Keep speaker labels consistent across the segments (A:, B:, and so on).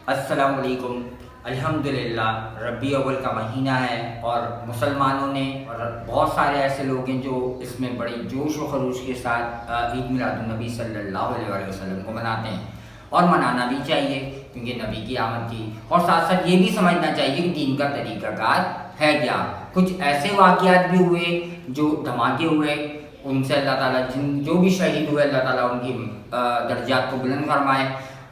A: السلام علیکم۔ الحمدللہ ربیع اول کا مہینہ ہے اور مسلمانوں نے اور بہت سارے ایسے لوگ ہیں جو اس میں بڑی جوش و خروش کے ساتھ عید میلاد النبی صلی اللہ علیہ وسلم کو مناتے ہیں، اور منانا بھی چاہیے کیونکہ نبی کی آمد تھی، اور ساتھ ساتھ یہ بھی سمجھنا چاہیے کہ دین کا طریقہ کار ہے کیا۔ کچھ ایسے واقعات بھی ہوئے جو دھماکے ہوئے، ان سے اللہ تعالیٰ جو بھی شہید ہوئے اللہ تعالیٰ ان کی درجات کو بلند فرمائے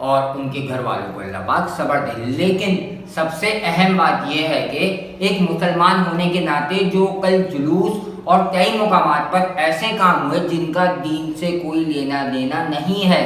A: اور ان کے گھر والوں کو اللہ پاک صبر دے۔ لیکن سب سے اہم بات یہ ہے کہ ایک مسلمان ہونے کے ناطے جو کل جلوس اور کئی مقامات پر ایسے کام ہوئے جن کا دین سے کوئی لینا دینا نہیں ہے،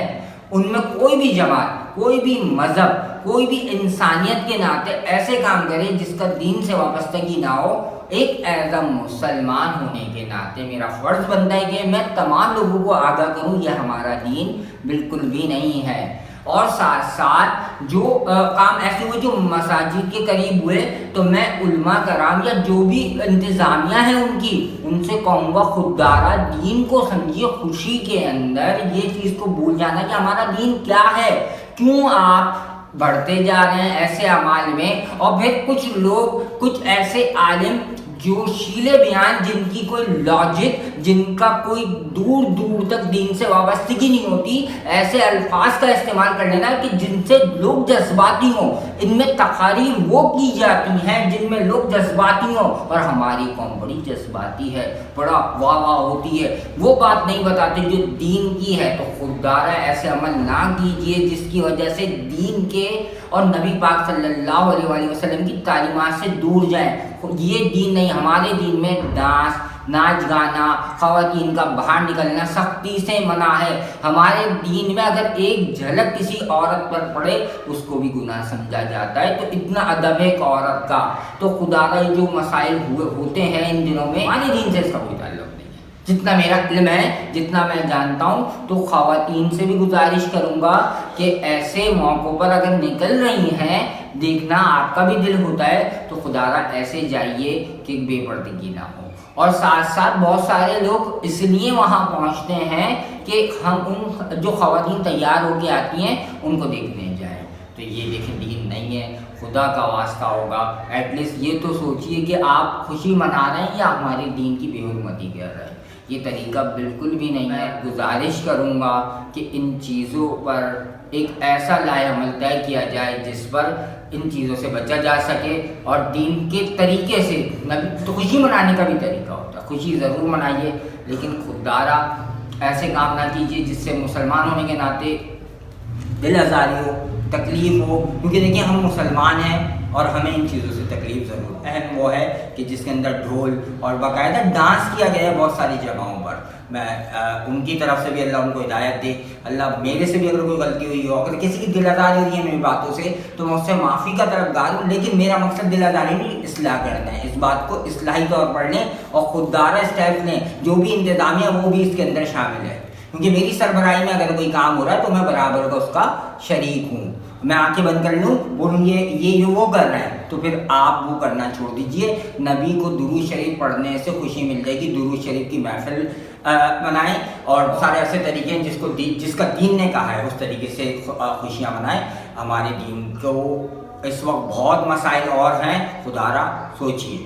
A: ان میں کوئی بھی جماعت، کوئی بھی مذہب، کوئی بھی انسانیت کے ناطے ایسے کام کرے جس کا دین سے وابستگی نہ ہو، ایک ایز اے مسلمان ہونے کے ناطے میرا فرض بنتا ہے کہ میں تمام لوگوں کو آگاہ کروں یہ ہمارا دین بالکل بھی نہیں ہے۔ اور ساتھ ساتھ جو کام ایسے ہوئے جو مساجد کے قریب ہوئے، تو میں علماء کرام یا جو بھی انتظامیہ ہے ان سے کہوں گا خوددارا دین کو سمجھیے، خوشی کے اندر یہ چیز کو بھول جانا کہ ہمارا دین کیا ہے، کیوں آپ بڑھتے جا رہے ہیں ایسے اعمال میں۔ اور پھر کچھ لوگ، کچھ ایسے عالم جو شیلے بیان، جن کی کوئی لاجک، جن کا کوئی دور دور تک دین سے وابستگی نہیں ہوتی، ایسے الفاظ کا استعمال کر لینا کہ جن سے لوگ جذباتی ہوں۔ ان میں تقاریر وہ کی جاتی ہیں جن میں لوگ جذباتی ہوں، اور ہماری قوم بڑی جذباتی ہے، بڑا واہ واہ ہوتی ہے، وہ بات نہیں بتاتے جو دین کی ہے۔ تو خوددارا ایسے عمل نہ کیجیے جس کی وجہ سے دین کے اور نبی پاک صلی اللہ علیہ وسلم کی تعلیمات سے دور جائیں۔ یہ دین نہیں، ہمارے دین میں ڈانس، ناچ گانا، خواتین کا باہر نکلنا سختی سے منع ہے۔ ہمارے دین میں اگر ایک جھلک کسی عورت پر پڑے اس کو بھی گناہ سمجھا جاتا ہے، تو اتنا ادب ہے ایک عورت کا۔ تو خدا کا جو مسائل ہوتے ہیں ان دنوں میں، ہمارے دین سے اس کا کوئی تعلق نہیں ہے۔ جتنا میرا علم ہے، جتنا میں جانتا ہوں، تو خواتین سے بھی گزارش کروں گا کہ ایسے موقعوں پر اگر نکل رہی ہیں، دیکھنا آپ کا بھی دل ہوتا ہے، تو خدا را ایسے جائیے کہ بے پردگی نہ ہو۔ اور ساتھ ساتھ بہت سارے لوگ اس لیے وہاں پہنچتے ہیں کہ ہم ان جو خواتین تیار ہو کے آتی ہیں ان کو دیکھنے جائیں، تو یہ دیکھیں دین نہیں ہے، خدا کا واسطہ ہوگا ایٹ لیسٹ یہ تو سوچئے کہ آپ خوشی منا رہے ہیں یا ہمارے دین کی بے حرمتی کر رہے ہیں۔ یہ طریقہ بالکل بھی نہیں ہے۔ گزارش کروں گا کہ ان چیزوں پر ایک ایسا لائحہ عمل طے کیا جائے جس پر ان چیزوں سے بچا جا سکے، اور دین کے طریقے سے۔ تو خوشی منانے کا بھی طریقہ ہوتا ہے، خوشی ضرور منائیے، لیکن خوددارا ایسے کام نہ کیجیے جس سے مسلمان ہونے کے ناطے دل آزاری ہو، تکلیف ہو، کیونکہ دیکھیں ہم مسلمان ہیں اور ہمیں ان چیزوں سے تکلیف ضرور۔ اہم وہ ہے کہ جس کے اندر ڈھول اور باقاعدہ ڈانس کیا گیا ہے بہت ساری جگہوں پر، میں ان کی طرف سے بھی اللہ ان کو ہدایت دے۔ اللہ میرے سے بھی اگر کوئی غلطی ہوئی ہو، اگر کسی کی دل آزاری ہوئی ہے میری باتوں سے، تو میں اس سے معافی کا طلبگار ہوں، لیکن میرا مقصد دل آزاری نہیں، اصلاح کرنا ہے۔ اس بات کو اصلاحی طور پر لیں اور خوددارا اسٹیپ لیں، جو بھی انتظامیہ وہ بھی اس کے اندر شامل ہے، کیونکہ میری سربراہی میں اگر کوئی کام ہو رہا ہے تو میں برابر کا اس کا شریک ہوں۔ میں آنکھیں بند کر لوں، بولوں یہ وہ کر رہا ہے، تو پھر آپ وہ کرنا چھوڑ دیجئے۔ نبی کو درود شریف پڑھنے سے خوشی مل جائے گی، درود شریف کی محفل منائیں، اور سارے ایسے طریقے ہیں جس کا دین نے کہا ہے اس طریقے سے خوشیاں منائیں۔ ہمارے دین کو اس وقت بہت مسائل اور ہیں، خدا را سوچیے۔